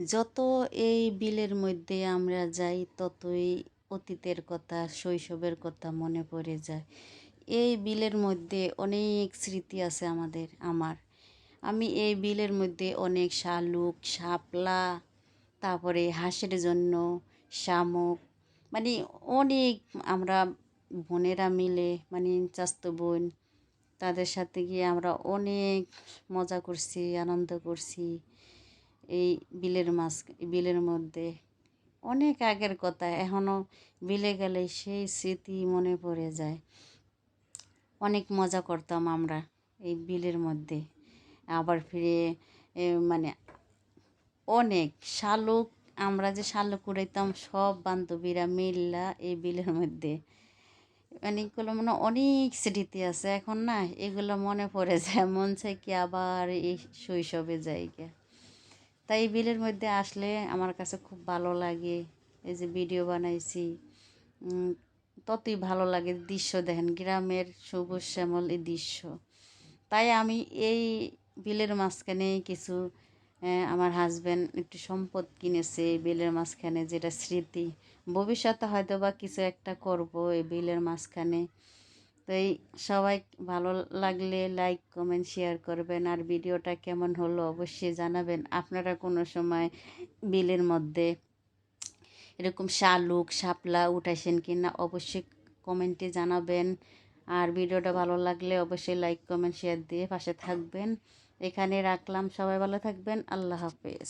যত এই বিলের মধ্যে আমরা যাই ততই অতীতের কথা শৈশবের কথা মনে পড়ে যায়। এই বিলের মধ্যে অনেক স্মৃতি আছে আমার। আমি এই বিলের মধ্যে অনেক শালুক শাপলা তারপরে হাঁসের জন্য শামুক মানে অনেক আমরা বোনেরা মিলে মানে চাচাতো বোন তাদের সাথে গিয়ে আমরা অনেক মজা করছি আনন্দ করছি। এই বিলের মধ্যে অনেক আগের কথা এখনও বিলে গেলে সেই স্মৃতি মনে পড়ে যায়। অনেক মজা করতাম আমরা এই বিলের মধ্যে। আবার ফিরে মানে অনেক শালুক আমরা যে শালুক উড়াইতাম সব বান্ধবীরা মিল্লা এই বিলের মধ্যে। মানে এগুলো মনে অনেক স্মৃতি আছে এখন না, এগুলো মনে পড়ে যায়, মন চাই কি আবার এই শৈশবে যাই গে। তাই এই বিলের মধ্যে আসলে আমার কাছে খুব ভালো লাগে। এই যে ভিডিও বানাইছি ততই ভালো লাগে। দৃশ্য দেখেন গ্রামের সবুজ শ্যামল এই দৃশ্য। তাই আমি এই বিলের মাঝখানে কিছু আমার হাজব্যান্ড একটু সম্পদ কিনেছে এই বিলের মাঝখানে, যেটা স্মৃতি। ভবিষ্যতে হয়তো বা কিছু একটা করব এই বিলের মাঝখানে। তো এই সবাই ভালো লাগলে লাইক কমেন্ট শেয়ার করবেন, আর ভিডিওটা কেমন হলো অবশ্যই জানাবেন। আপনারা কোনো সময় বিলের মধ্যে এরকম শালুক শাপলা উঠাইছেন কি না অবশ্যই কমেন্টে জানাবেন। আর ভিডিওটা ভালো লাগলে অবশ্যই লাইক কমেন্ট শেয়ার দিয়ে পাশে থাকবেন। এখানে রাখলাম, সবাই ভালো থাকবেন, আল্লাহ হাফেজ।